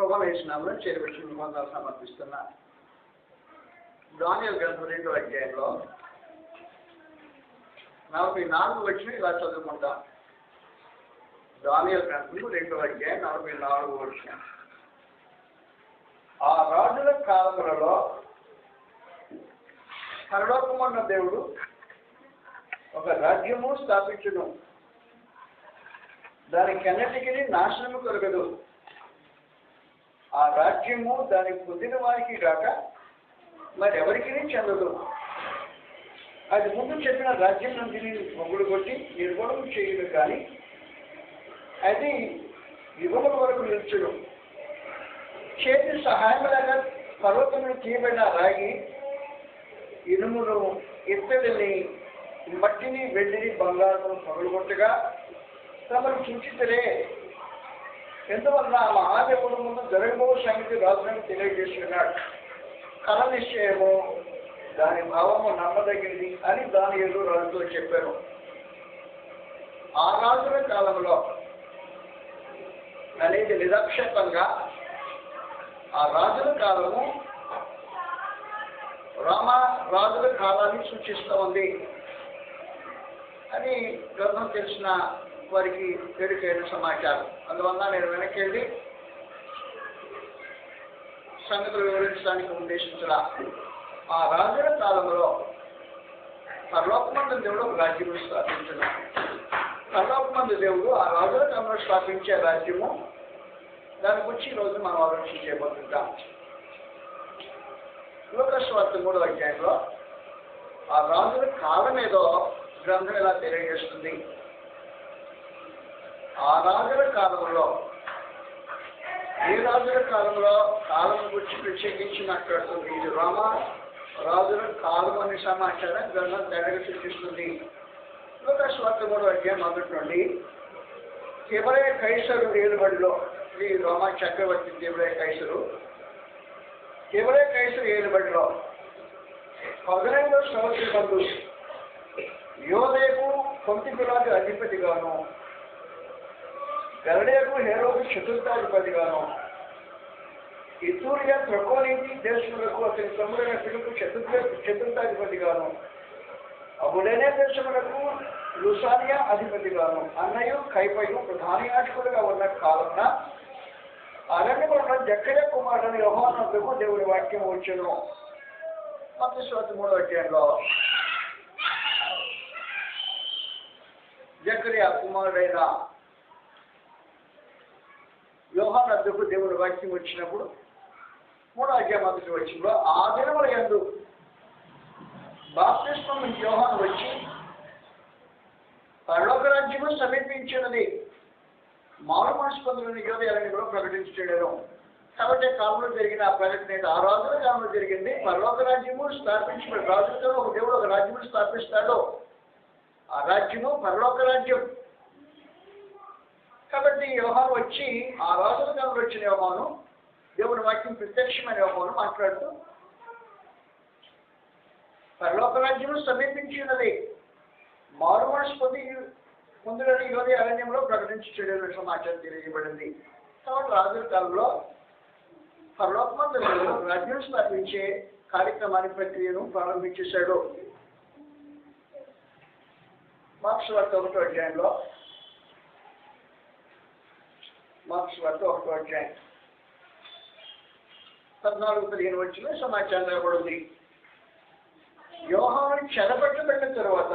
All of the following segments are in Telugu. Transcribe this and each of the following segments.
ప్రభువైన యేసు నామములో చేరబెట్టుకుని వందనాలు సమర్పిస్తున్నా. దానియేలు గ్రంథం 2వ అధ్యాయంలో 44 వచనం ఇలా చదువుకుంటాం. దానియేలు గ్రంథం 2వ అధ్యాయం 44వ వచనం. ఆ రాజుల కాలములలో పరలోకమున్న దేవుడు ఒక రాజ్యము స్థాపించును, దానికన్నిటికీ నాశనము కలగదు. ఆ రాజ్యము దాని పొందిన వారికి కాక మరి ఎవరికి చెందదు. అది ముందు చెప్పిన రాజ్యం నుండి మొగుడు కొట్టి నిర్మూలన చేయదు, కానీ అది యుగముల వరకు నిల్చుడు. చేతి సహాయం లేక పర్వతం తీయబడిన రాగి ఇనుమును ఇత్తడిని మట్టిని వెండిని బంగారం పగలగొట్టగా తమను చూచితరే. ఎందువల్ల ఆ మహాదేవుడు ముందు జరగబో సంగతి రాజులను తెలియజేస్తున్నాడు. కళ నిశ్చయము దాని భావము నమ్మదగినది అని దానియేలు రాజుతో చెప్పారు. ఆ రాజుల కాలంలో అనేది నిరక్షేపంగా ఆ రాజుల కాలము రాజుల కాలాన్ని సూచిస్తూ ఉంది అని గ్రంథం తెలిసిన వారికి వేడుకైన సమాచారం. అందువల్ల నేను వెనక్కి వెళ్ళి సంగతులు వివరించడానికి ఉద్దేశించలా. ఆ రాజుల కాలంలో పరలోకమందు దేవుడు ఒక రాజ్యము స్థాపించున్నాడు. పరలోకమందు దేవుడు ఆ రాజుల కాలంలో స్థాపించే రాజ్యము, దాని గురించి ఈరోజు మనం ఆలోచన చేయబోతుంటాం. లూకా సువార్త 3వ అధ్యాయంలో ఆ రాజుల కాలం ఏదో గ్రంథం ఇలా తెలియజేస్తుంది. ఆ రాజుల కాలంలో ఏ రాజుల కాలంలో కాలం గురించి ప్రత్యేకించి మాట్లాడుతుంది. ఇది రోమ రాజుల కాలం అనే సమాచారం గ్రంథం తెగగా సూచిస్తుంది. లూకా సువార్త 3వ అధ్యాయం మొదటి నుండి తిబెరియు కైసరు ఏలుబడిలో, ఈ రోమా చక్రవర్తి తిబెరియు కైసరు ఏలుబడిలో 15వ సంవత్సరమందు యోదేకు పొంతిపిలాకు అధిపతిగాను, గలిలయకు హేరోదు చతుర్థాధిపతిగాను, ఇతూరియా త్రకోనీతి దేశములకు అతని తమ్ముడైన ఫిలిప్పు చతుర్థాధిపతిగాను, అబులేనే దేశములకు లుసానియా అధిపతిగాను, అన్నయు కైపయు ప్రధాన యాజకులుగా ఉన్న కాలంలో అరణ్యములో జక్కర్యా కుమారుడైన యోహానుకు దేవుని వాక్యం వచ్చెను. మత్తయి సువార్త 3వ అధ్యాయంలో జక్కర్యా కుమారుడైన యోహానుకు దేవుని వాక్యం వచ్చినప్పుడు 3వ అధ్యాయం మొదటి వచనంలో, ఆ దినముల యందు బాప్తిస్మం నుంచి యోహాను వచ్చి పరలోక రాజ్యము సమీపించినది మారు మనసు పొందిన యోధులను ప్రకటించడం. కాబట్టి కాలంలో జరిగిన ఆ ప్రకటన ఆ రాజుల కాలంలో జరిగింది. పరలోక రాజ్యము స్థాపించబడి రాజులతో ఒక దేవుడు ఒక రాజ్యము స్థాపిస్తాడు. ఆ రాజ్యము పరలోక రాజ్యం. కాబట్టి యోహాను వచ్చి ఆ రాజుల కాలంలో వచ్చిన యోహాను దేవుని వాక్యం ప్రత్యక్షమైన యోహాను మాట్లాడుతూ పరలోక రాజ్యము సమీపించినది మారు మనసు పొందులని యోధి అరణ్యంలో ప్రకటించడం సమాచారం తెలియజేయబడింది. కాబట్టి రాజుల కాలంలో పరలోకమందు రాజ్యం స్థాపించే కార్యక్రమాన్ని ప్రక్రియను ప్రారంభించేశాడు. మార్క్స్ వార్త 1వ అధ్యాయంలో 14-15 వచ్చిన సమాచారం ఇవ్వబడింది. యోహాను చెరపట్టబడిన తరువాత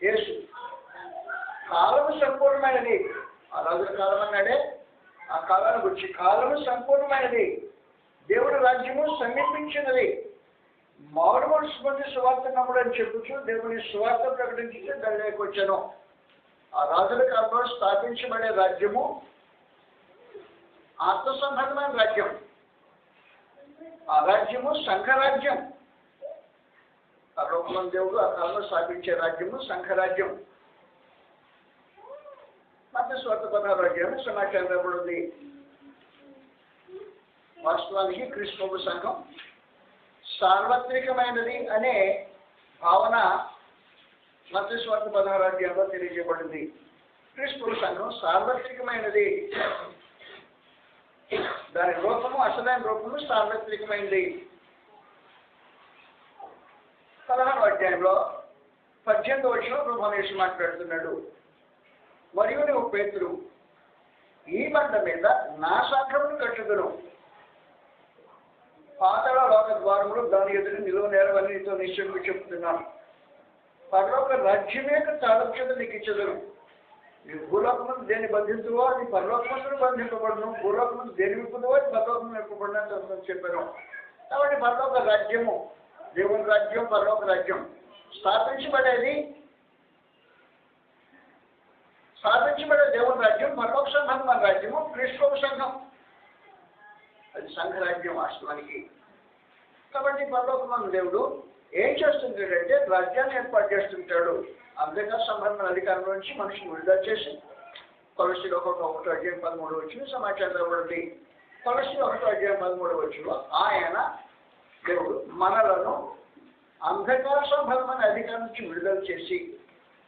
యేసు కాలము సంపూర్ణమైనది, ఆ రాజుల కాలం అన్నాడే, ఆ కాలాన్ని గురించి కాలము సంపూర్ణమైనది, దేవుడి రాజ్యము సమీపించినది, మారు మనసు పొంది సువార్త నమ్ముడు అని చెప్పుచు దేవుని సువార్త ప్రకటించి గలిలయకు వచ్చాను. ఆ రాజుల కాలంలో స్థాపించబడే రాజ్యము ఆత్మ సంబంధమైన రాజ్యం. ఆ రాజ్యము సంఘరాజ్యం. పరలోకమందు దేవుడు ఆ కాలంలో స్థాపించే రాజ్యము సంఘరాజ్యం. మత్తయి సువార్త 16వ అధ్యాయం సమాచారం ఇవ్వబడింది. వాస్తవానికి క్రీస్తు సంఘం సార్వత్రికమైనది అనే భావన మత్తయి సువార్త 16వ అధ్యాయంలో తెలియజేయబడింది. క్రీస్తు సంఘం సార్వత్రికమైనది. దాని రూపము, అసలైన రూపము సార్వత్రికమైంది. 16వ అధ్యాయంలో 18వ వచనంలో ప్రభువు యేసు మాట్లాడుతున్నాడు. మరియు నువ్వు పేతురు, ఈ బండ మీద నా సంఘమును కట్టుదును, పాతాళ లోక ద్వారములు దాని ఎదురు నిలువ నేరవని నీతో నిశ్చయంగా చెప్తున్నాను. పరలోక రాజ్యం యొక్క తాళం చేత నీకు ఇచ్చదును. నీవు భూలోకమును దేని బంధించువో అది పరలోకమును బంధింపబడును, భూలోకమును దేని విప్పుదువో అది పరలోకమును విప్పబడిన చెప్పాను. కాబట్టి పరలోక రాజ్యము, దేవుని రాజ్యం, పరలోక రాజ్యం స్థాపించబడే దేవుని రాజ్యం, పరలోక సంఘం మన రాజ్యము, క్రీస్తు సంఘం అది సంఘరాజ్యం వాస్తవానికి. కాబట్టి పరలోకమైన దేవుడు ఏం చేస్తుంటాడంటే రాజ్యాన్ని ఏర్పాటు చేస్తుంటాడు. అంతేకా సంబంధమైన అధికారం నుంచి మనిషిని విడుదల చేసి కొలస్సీలు 1:13 వచ్చిన సమాచారం ఇవ్వబడింది. కొలస్సీలు 1:13 ఆయన దేవుడు మనలను అంధకార సంబంధమైన అధికారం నుంచి విడుదల చేసి,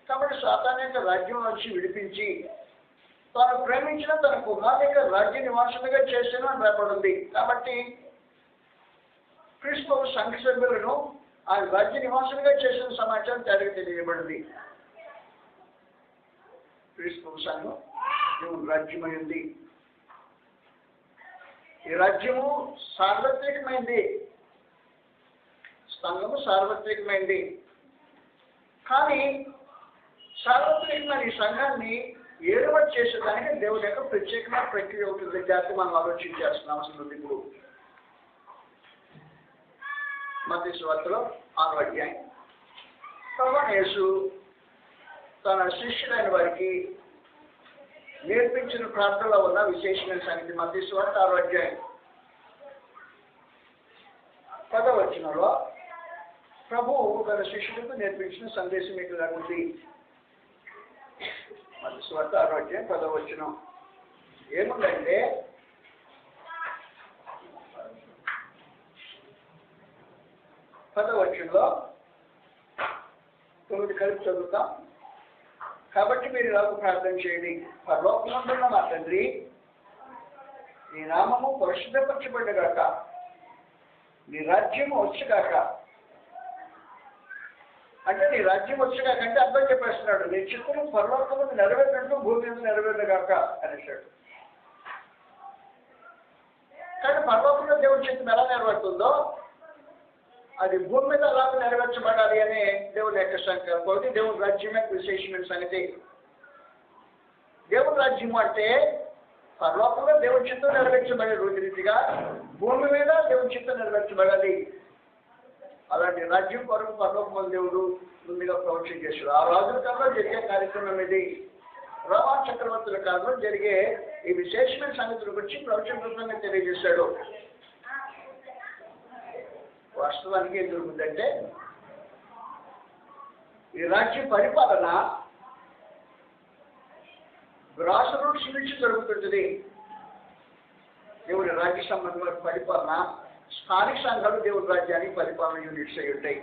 కాబట్టి సాతాను యొక్క రాజ్యం నుంచి విడిపించి తాను ప్రేమించిన తన కుమారుని యొక్క రాజ్య నివాసులుగా చేసిన అని రాబడింది. కాబట్టి క్రీస్తు సంఘ సభ్యులను ఆయన రాజ్య నివాసులుగా చేసిన సమాచారం తేలిక తెలియబడింది. క్రీస్తు సంఘం దేవుని రాజ్యమైంది. ఈ రాజ్యము సార్వత్రికమైంది, సంఘము సార్వత్రికమైంది. కానీ సార్వత్రికమైన ఈ సంఘాన్ని ఏర్పాటు చేసేదానికి దేవుడి యొక్క ప్రత్యేకమైన ప్రక్రియ ఉంటుంది. జాతి మనం ఆలోచించాల్సిన అవసరం ఉంది. ఇప్పుడు మత్తయి సువార్తలో 6వ అధ్యాయం ప్రభువు యేసు తన శిష్యులైన వారికి నేర్పించిన ప్రార్థనలో ఉన్న విశేషమైన సంగతి. మత్తయి సువార్త 6వ అధ్యాయం 10వ వచనంలో ప్రభువు తన శిష్యులకు నేర్పించిన సందేశం మీకు ఉంది. మత్తయి సువార్త 6వ అధ్యాయం 10వ వచనం ఏముందంటే, 10వ వచనంలో 9 కలిపి చదువుతాం. కాబట్టి మీరు ఇలాగ ప్రార్థన చేయండి. పరలోకమందున్న మా తండ్రి, నీ నామము పరిశుద్ధపరచబడుగాక, నీ రాజ్యము వచ్చుగాక. అంటే నీ రాజ్యం వచ్చుగాక అంటే అర్థం చెప్పేస్తున్నాడు, నీ చిత్తము పరలోకము నెరవేరినట్టు భూమి మీద నెరవేరుగాక అనేసాడు. కానీ పరలోకంలో దేవుడి చిత్తం ఎలా నెరవేరుతుందో అది భూమి మీద అలాగే నెరవేర్చబడాలి అనే దేవుని యొక్క సంకల్పం. దేవుని రాజ్యం యొక్క విశేషమైన సంగతి. దేవుని రాజ్యం అంటే పరలోకంలో దేవుని చిత్తం నెరవేర్చబడే రోజు రీతిగా భూమి మీద దేవుని చిత్తం నెరవేర్చబడాలి. అలాంటి రాజ్యం కొరకు పరలోకం దేవుడు ముందుగా ప్రవచన చేశాడు. ఆ రాజుల కాలంలో జరిగే కార్యక్రమం ఇది. రోమా చక్రవర్తుల కాలంలో జరిగే ఈ విశేషమైన సంగతుల గురించి ప్రవచన రూపంగా తెలియజేశాడు. వాస్తవానికి ఏం జరుగుతుందంటే ఈ రాజ్య పరిపాలన గ్రాస్ రూట్స్ నుంచి జరుగుతుంటుంది. దేవుడి రాజ్య సంబంధమైన పరిపాలన స్థానిక సంఘాలు దేవుడి రాజ్యానికి పరిపాలన యూనిట్స్ అయి ఉంటాయి.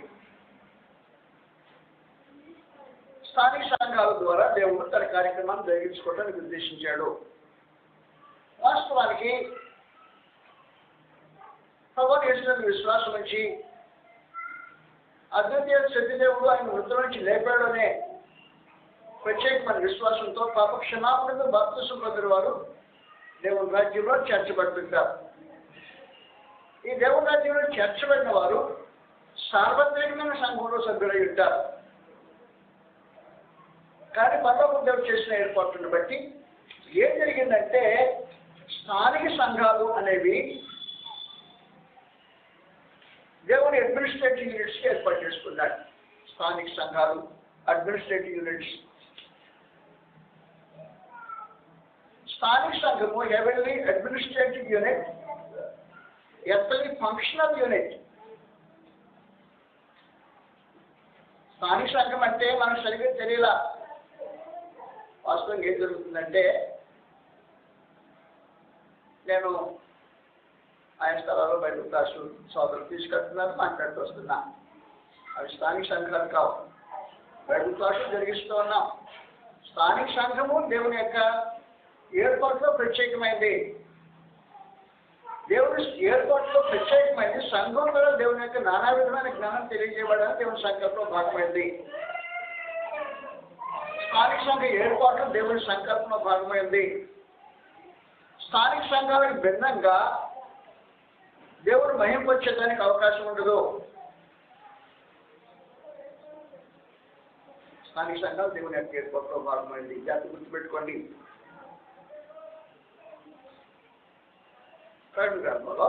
స్థానిక సంఘాల ద్వారా దేవుడు తన కార్యక్రమాన్ని జరిగించుకోవడానికి ఉద్దేశించాడు. వాస్తవానికి ప్రభువు యేసునందు విశ్వాసం నుంచి అద్వితీయ సత్యదేవుడు ఆయన మృతుల నుంచి లేపాడు అనే ప్రత్యేకమైన విశ్వాసంతో పాప క్షమాపణతో బాప్తిసం పొందిన వారు దేవుని రాజ్యంలో చేర్చబడుతుంటారు. ఈ దేవుని రాజ్యంలో చేర్చబడిన వారు సార్వత్రికమైన సంఘంలో సభ్యులై ఉంటారు. కానీ పరలోక దేవుడు చేసిన ఏర్పాట్లను బట్టి ఏం జరిగిందంటే స్థానిక సంఘాలు అనేవి దేవుని అడ్మినిస్ట్రేటివ్ యూనిట్స్ ఏర్పాటు చేసుకున్నాడు. స్థానిక సంఘాలు అడ్మినిస్ట్రేటివ్ యూనిట్స్. స్థానిక సంఘము heavenly administrative unit, earthly functional unit. స్థానిక సంఘం అంటే మనకు సరిగ్గా తెలియలా. వాస్తవంగా ఏం జరుగుతుందంటే నేను ఆయన స్థలాల్లో బయట క్లాసు సోదరులు తీసుకెళ్తున్నారు, మాట్లాడుతూ వస్తున్నా. అవి స్థానిక సంఘాలు కావు. బయట క్లాసులు జరిగిస్తూ ఉన్నాం. స్థానిక సంఘము దేవుని యొక్క ఏర్పాటులో ప్రత్యేకమైంది. దేవుడు ఏర్పాటులో ప్రత్యేకమైంది. సంఘం కూడా దేవుని యొక్క నానా విధమైన జ్ఞానం తెలియజేయబడాలని దేవుని సంకల్పంలో భాగమైంది. స్థానిక సంఘ ఏర్పాట్లు దేవుని సంకల్పంలో భాగమైంది. స్థానిక సంఘాలకు భిన్నంగా దేవుడు మహింపొచ్చేదానికి అవకాశం ఉండదు. స్థానిక సంఘాలు దేవుని యొక్క ఏర్పాటులో భాగమైంది. జాతి గుర్తుపెట్టుకోండి. గ్రంథంలో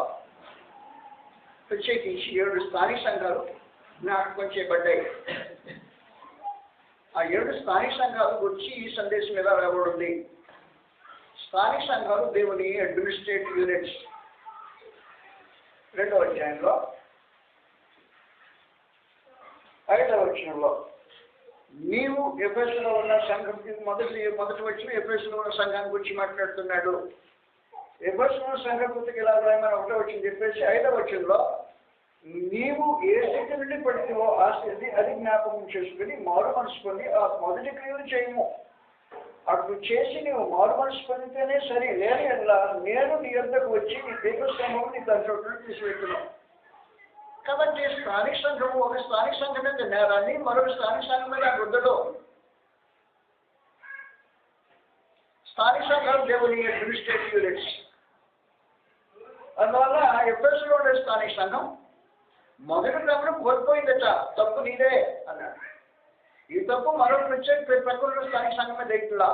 ప్రత్యేకించి 7 స్థానిక సంఘాలు జ్ఞాపకం చేయబడ్డాయి. ఆ 7 స్థానిక సంఘాల గురించి ఈ సందేశం ఎలా రాబడింది. స్థానిక సంఘాలు దేవుని అడ్మినిస్ట్రేటివ్ యూనిట్స్. 2వ అధ్యాయంలో 5వ వచనంలో నీవు ఎఫెసులో ఉన్న సంఘం మొదటి వచ్చిన ఎఫెసులో ఉన్న సంఘాన్ని గురించి మాట్లాడుతున్నాడు. ఎఫెసులో సంఘం గుర్తుకు ఎలా రాయమని 1వ వచనం చెప్పేసి 5వ వచనంలో నీవు ఏ స్థితి నుండి పడితేవో ఆ స్థితి అది జ్ఞాపకం చేసుకుని మారు మనసు పొంది ఆ మొదటి క్రియలు చేయము. అటు చేసి నీవు మారు మనసు పొందితేనే సరే, లేని ఎలా నేను నీ యొద్దకు వచ్చి నీ దీపస్తంభం నీ దండోటును తీసిపెట్టున్నాను. కాబట్టి స్థానిక సంఘం ఒక స్థానిక సంఘం మీద నేరాన్ని మరొక స్థానిక సంఘం మీద వృద్ధుడు. స్థానిక సంఘాలు దేవుని అడ్మినిస్ట్రేటివ్ యూనిట్స్. అందువల్ల ఎఫెసులో ఉండే స్థానిక సంఘం మొదటి క్రమం కోల్పోయిందట. తప్పు నీదే అన్నాడు. ఈ తప్పు మరొక ప్రత్యేక ప్రకృతిలో స్థానిక సంఘం మీద రైతులా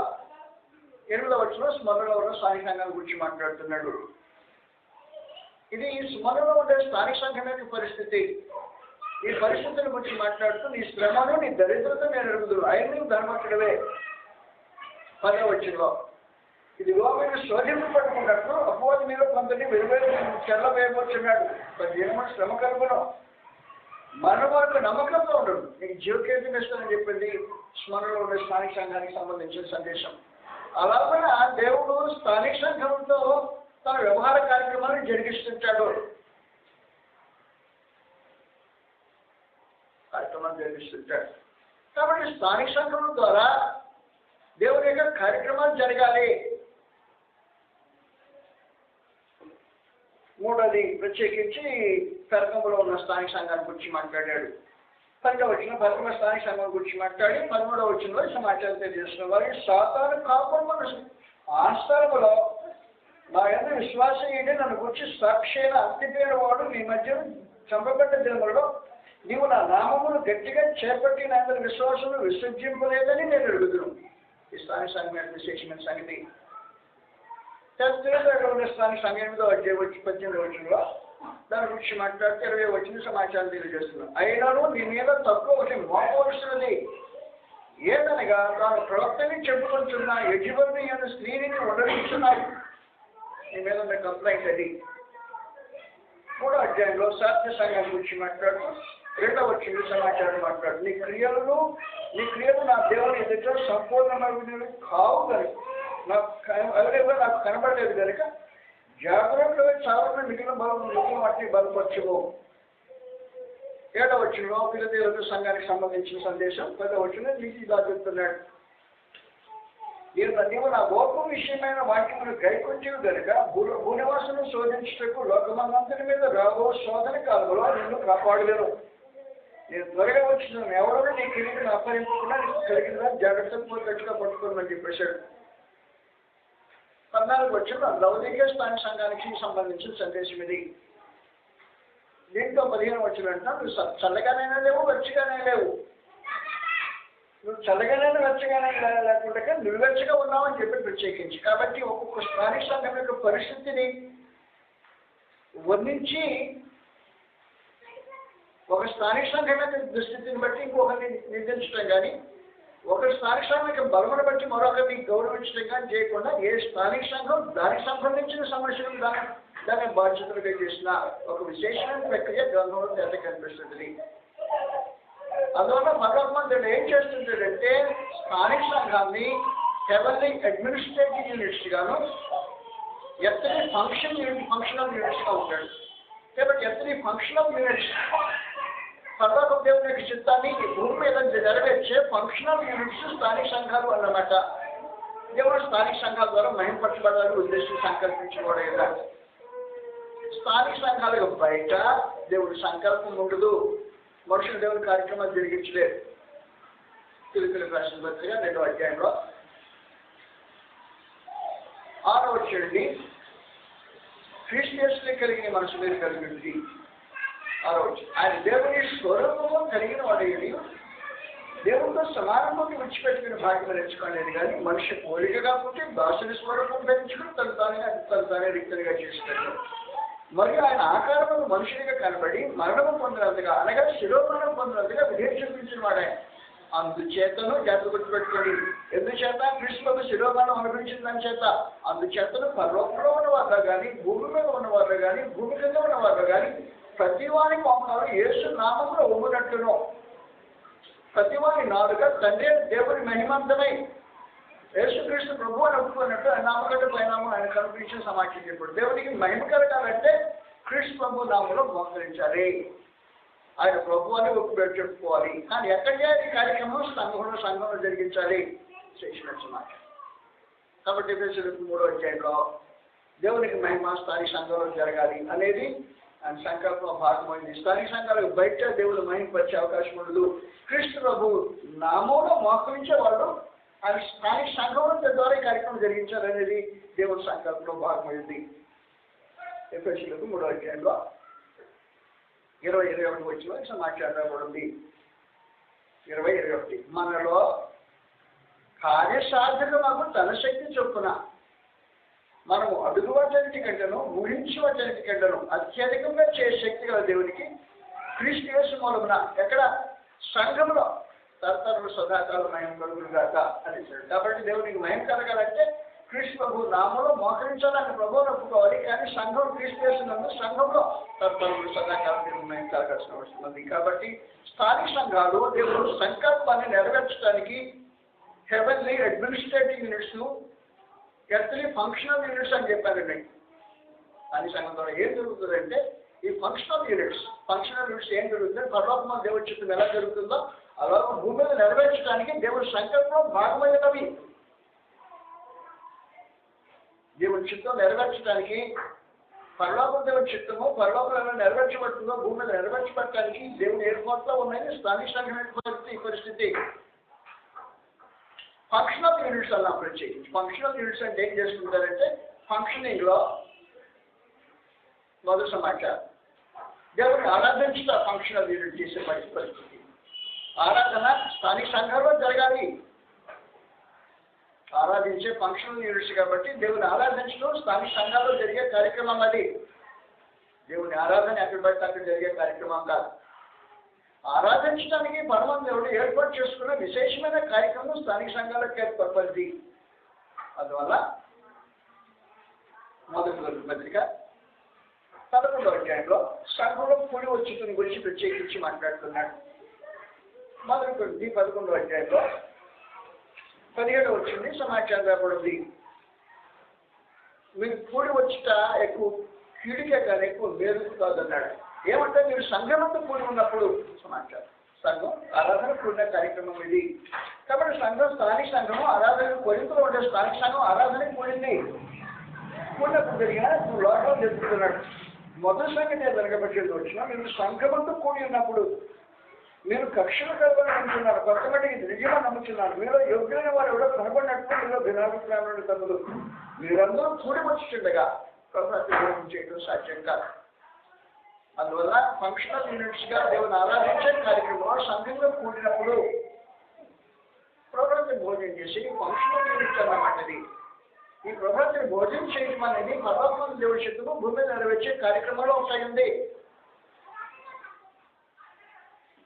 8వ వచనంలో స్మరణలో ఉన్న స్థానిక సంఘాల గురించి మాట్లాడుతున్నాడు. ఇది ఈ స్మరణలో ఉండే స్థానిక సంఘం యొక్క పరిస్థితి. ఈ పరిస్థితుల గురించి మాట్లాడుతూ నీ శ్రమను నీ దరిద్రత నేను ఎరుగుదును, ఆయన నీవు ధనవంతుడవే. 10వ వచనంలో ఇదిగో మీరు శోధింపు పట్టుకున్నట్టు అపవాది మీరు కొంతని వెలువేరు చెల్ల వేయబోతున్నాడు. 15 శ్రమ కలుగును. మన వరకు నమ్మకంతో ఉండడు. నీకు జీవకేతం ఇస్తానని చెప్పింది స్మరణలో ఉండే స్థానిక సంఘానికి సంబంధించిన సందేశం. అలాగే దేవుడు స్థానిక సంఘంతో తన వ్యవహార కార్యక్రమాలను జరిగిస్తుంటాడు. కాబట్టి స్థానిక సంఘం ద్వారా దేవుని యొక్క కార్యక్రమాలు జరగాలి. 3వది ప్రత్యేకించి పెరకంలో ఉన్న స్థానిక సంఘాన్ని గురించి మాట్లాడాడు. 10వ వచనం పెరకమ స్థానిక సంఘం గురించి మాట్లాడి 13వ వచనంలో సమాచారం తెలియజేస్తున్న వారికి సాతాను కాకుండా ఆస్థానములో నా యొక్క విశ్వాసం ఏంటి నన్ను గురించి సాక్షిగా అత్తిపోయిన వాడు మీ మధ్య చంపబడ్డ దినములలో నీవు నా నామమును గట్టిగా చేపట్టి నా యొక్క విశ్వాసం విసర్జింపలేదని నేను అడుగుతున్నాను. ఈ స్థానిక సంఘం యొక్క విశేషమైన సంగతి. స్థానిక సంఘం 8వ అధ్యాయం 18వ వచనంలో దాని గురించి మాట్లాడితే 20వ వచనం సమాచారం తెలియజేస్తున్నాను. అయినాను నీ మీద తక్కువ ఒకటి మోపవలసినది ఏదనగా తాను ప్రవక్తని చెప్పుకుంటున్న యజమాని అన్న స్త్రీని ఉండనిస్తున్నాడు. నీ మీద ఉన్న కంప్లైంట్ అది. 3వ అధ్యాయంలో సాత్య సంఘం గురించి మాట్లాడుతూ 2వ వచనం సమాచారం మాట్లాడు. నీ క్రియలు నా దేవుని ఎదుట సంపూర్ణమైనవి కావు కనుక నాకు కనబడలేదు కనుక జాగ్రత్తగా చాలా మిగిలిన బలం వాటిని బలపరచము. 7వ వచనంలో ఫిలదెల్ఫియ సంఘానికి సంబంధించిన సందేశం. 10వ వచనం నీకు ఇలా చెప్తున్నాడు. నీవు నా గోపం విషయమైన వాక్యమును గైకొంచేవి కనుక భూనివాసును శోధించుటకు లోకమంతటి మీద రాబో శోధన కాలంలో నిన్ను కాపాడలేను. నేను త్వరగా వచ్చిన ఎవడో నీ కిరీటిని అప్పరింపకుండా నీకు కలిగిన జాగ్రత్తగా గట్టిగా పట్టుకోమని చెప్పేశాడు. 14వ వచనంలో లౌకిక స్థానిక సంఘానికి సంబంధించిన సందేశం ఇది. దీంట్లో 15వ వచనం అంటున్నా నువ్వు చల్లగానైనా లేవు వెచ్చగానే లేవు. నువ్వు చల్లగానైనా వెచ్చగానే లేకుండా నువ్వు వెచ్చగా ఉన్నావని చెప్పి ప్రత్యేకించి. కాబట్టి ఒక్కొక్క స్థానిక సంఘం యొక్క పరిస్థితిని వర్ణించి ఒక స్థానిక సంఘం యొక్క దుస్థితిని బట్టి ఇంకొకరిని నిర్దేశించడం కానీ, ఒక స్థానిక సంఘం యొక్క బలమును బట్టి మరొకరిని గౌరవించడం కానీ చేయకుండా ఏ స్థానిక సంఘం దానికి సంబంధించిన సమస్యలు దాని బాధ్యతలుగా చేసిన ఒక విశేషమైన ప్రక్రియ గ్రంథంలో తెర కనిపిస్తుంది. అందువల్ల భగవంతుడు ఏం చేస్తుంటాడంటే స్థానిక సంఘాన్ని హెవెన్లీ అడ్మినిస్ట్రేటివ్ యూనిట్స్ గాను ఎత్తని ఫంక్షనల్ యూనిట్స్ గా ఉంటాడు. కాబట్టి ఎత్తని ఫంక్షనల్ యూనిట్స్ పరలోక దేవుని యొక్క చిత్తాన్ని ఈ భూమి మీద నెరవేర్చే ఫంక్షనల్ యూనిట్స్ స్థానిక సంఘాలు అన్నమాట. దేవుడు స్థానిక సంఘాల ద్వారా మహింపరచబడాలని ఉద్దేశం సంకల్పించబడేలా స్థానిక సంఘాలకు బయట దేవుడి సంకల్పం ఉండదు. మనుషులు దేవుని కార్యక్రమాలు జరిగించలేదు. ఫిలిప్పీయులకు రాసిన పత్రిక 2వ అధ్యాయంలో 6వ వచనం, క్రీస్తు యేసులో కలిగిన మనసు మీద కలిగింది. 6వ వచనం, ఆయన దేవుని స్వరూపము కలిగిన వాడేది దేవుడితో సమానంలోకి విడిచిపెట్టుకుని భాగ్యం నేర్చుకోలేదు కానీ మనిషి పోలికగా పుట్టి దాసుని స్వరూపం ధరించుకుని తను తానే రీతిగా చేస్తాడు. మరియు ఆయన ఆకారమును మనుషునిగా కనబడి మరణము పొందినంతగా అనగా శిరోమరణం పొందినంతగా విధేయం చూపించిన వాడే. అందుచేతను జాగ్రత్త గుర్తుపెట్టుకోండి, ఎందుచేత క్రీస్తుకు శిరోమరణం అనుభవించిన దాని చేత అందుచేతను పరలోకంలో ఉన్నవారు కానీ భూమి మీద ఉన్నవారు కానీ భూమి కింద ఉన్నవారు కానీ ప్రతి వారి పాపంలో యేసు నామములో ఒమ్మునట్లును ప్రతి వారి నాలుక తండ్రి దేవుని మహిమంతమై యేసుక్రీస్తు ప్రభు అని ఒప్పుకున్నట్టు ఆయన నామకంటే పరిణామం ఆయన కనిపించిన సమాచారం చెప్పాడు. దేవునికి మహిమ కలగాలంటే క్రీస్తు ప్రభు నామంలో మోకరించాలి, ఆయన ప్రభు అని ఒప్పుకొని చెప్పుకోవాలి. కానీ ఎక్కడ చేయాలి కార్యక్రమం? సంఘంలో జరిగించాలి చేసిన సమాచారం. కాబట్టి ఎఫెసీయులకు 3వ అధ్యాయంలో దేవునికి మహిమ స్థానిక సంఘంలో జరగాలి అనేది ఆయన సంకల్పం భాగమైంది. స్థానిక సంఘాలకు బయట దేవుడు మహిమపరిచే అవకాశం ఉండదు. క్రీస్తు ప్రభు నామంలో మోకరించే వాళ్ళు ఆయన స్థానిక సంఘంలో ద్వారా కార్యక్రమం జరిగించాలనేది దేవుడి సంకల్పంలో భాగమైంది. ఎఫెసీయులకు 3వ అధ్యాయంలో 20-21 వచ్చిన మాట్లాడబడింది. 20-21 మనలో కార్యసాధకము తన శక్తి చొప్పున మనము అడుగువటన్నిటి కంటను ఊహించవటన్నిటి కంటను అత్యధికంగా చేసే శక్తి గల దేవునికి క్రీస్తు యేసు మూలమున ఎక్కడ సంఘంలో తరతరులు సదాకాలం మహిమ కలుగునుగాక అని చెప్పాడు. కాబట్టి దేవునికి మహిమ కలగాలంటే క్రీస్తు ప్రభు నామంలో మోకరించాలని ప్రభువును ఒప్పుకోవాలి. కానీ సంఘం క్రీస్తు యేసునందు సంఘంలో తరతరులు సదాకాలం దేవుని మహిమ కలగాల్సిన అవసరం ఉంది. కాబట్టి స్థానిక సంఘాలు దేవుడు సంకల్పాన్ని నెరవేర్చడానికి హెవెన్లీ అడ్మినిస్ట్రేటివ్ యూనిట్స్ ను ఎర్త్లీ ఫంక్షనల్ యూనిట్స్ అని చెప్పారండి. అని సంఘం ద్వారా ఏం జరుగుతుందంటే ఈ ఫంక్షనల్ యూనిట్స్ ఏం జరుగుతుంది? పరలోకమ దేవుడి చిత్తం ఎలా జరుగుతుందో అలా భూమి మీద నెరవేర్చడానికి దేవుడి సంకల్పం భాగమైనవి. దేవుడి చిత్తం నెరవేర్చడానికి పరలోక దేవుడి చిత్తము పరలోకం ఎలా నెరవేర్చబడుతుందో భూమి మీద నెరవేర్చబడటానికి దేవుడు ఏర్పాటులో ఉన్నాయి. స్థానిక సంఘం ఈ పరిస్థితి ఫంక్షనల్ యూనిట్స్ అలా ప్రత్యేకించి ఫంక్షనల్ యూనిట్స్ అంటే ఏం చేసుకుంటారంటే ఫంక్షనింగ్ లో మొదటి సమాచారం దేవుడిని ఆరాధించుతా ఫంక్షనల్ యూనిట్ చేసే పరిస్థితి. ఆరాధన స్థానిక సంఘంలో జరగాలి. ఆరాధించే ఫంక్షనల్ యూనిట్స్ కాబట్టి దేవుని ఆరాధించడం స్థానిక సంఘాల్లో జరిగే కార్యక్రమం. అది దేవుని ఆరాధన ఎక్కడ పడితే అక్కడ జరిగే కార్యక్రమం కాదు. ఆరాధించడానికి పరమ దేవుడు ఏర్పాటు చేసుకున్న విశేషమైన కార్యక్రమం స్థానిక సంఘాలకు ఏర్పడింది. అందువల్ల మొదటి పత్రిక 11వ అధ్యాయంలో సంఘంలో కూడి వచ్చుతుని గురించి ప్రత్యేకించి మాట్లాడుతున్నాడు. మొదటి 11వ అధ్యాయంలో 17వ వచ్చింది సమాచారం రాబడింది. మీరు కూడి వచ్చుట ఎక్కువ కీడికే కానీ ఎక్కువ మేలు కాదన్నాడు. ఏమంటే మీరు సంఘమంతా కూడి ఉన్నప్పుడు సమాచారం సంఘం ఆరాధన కూడిన కార్యక్రమం ఇది. కాబట్టి సంఘం స్థానిక సంఘము ఆరాధన కొరింతలో ఉండే స్థానిక సంఘం ఆరాధన కూడింది. కూడినప్పుడు జరిగిన లోకంలో జరుగుతున్నాడు. మొదటి సంగతి జరగబట్టేది వచ్చిన మీరు సంఘమంతా కూడి ఉన్నప్పుడు మీరు కక్షలు కలవాలని అంటున్నారు, కొంతమందికి నిజంగా నమ్ముతున్నారు. మీరు యోగ్యమైన వారు ఎవరో కనబడినట్టు మీరు భిన్నాభిప్రాయాలు తమ్ముడు మీరందరూ కూడి వచ్చిండగా ప్రభుత్వం చేయడం సాధ్యం కాదు. అందువల్ల ఫంక్షనల్ యూనిట్స్ గా దేవుని ఆరాధించే కార్యక్రమంలో సంఘంలో కూడినప్పుడు ప్రభుత్వం భోజనం చేసి ఫంక్షనల్ యూనిట్స్ అన్నమాటది. ఈ ప్రభుత్వం భోజనం చేయడం అనేది పరలోకం దేవుడి శక్తులు భూమి మీద నెరవేర్చే కార్యక్రమంలో ఉంటాయండి.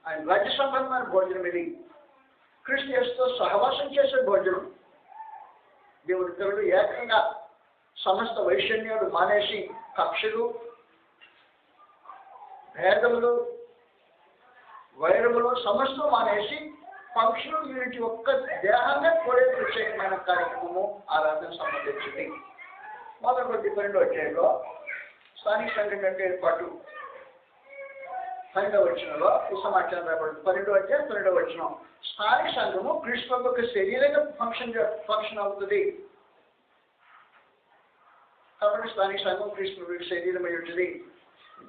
ఆయన రాజ్య సంబంధమైన భోజనం ఇది. క్రీస్తు యేసుతో సహవాసం చేసే భోజనం. దేవుడి ఇతరులు ఏకంగా సమస్త వైషమ్యాలు మానేసి కక్షలు భేదములు వైరములు సమస్తం మానేసి ఫంక్షనల్ యూనిట్ ఒక్క దేహంగా కూడే ప్రత్యేకమైన కార్యక్రమము ఆరాధన సంబంధించింది. మొదటి 12వ అధ్యాయంలో స్థానిక సంఘం యొక్క ఏర్పాటు 12వ వచనంలో ఈ సమాచారం రాబడింది. 12వ అధ్యాయం 12వ వచనం స్థానిక సంఘము క్రీస్తు యొక్క శరీరంగా ఫంక్షన్ అవుతుంది. కాబట్టి స్థానిక సంఘం క్రీస్తు శరీరం అయి ఉంటుంది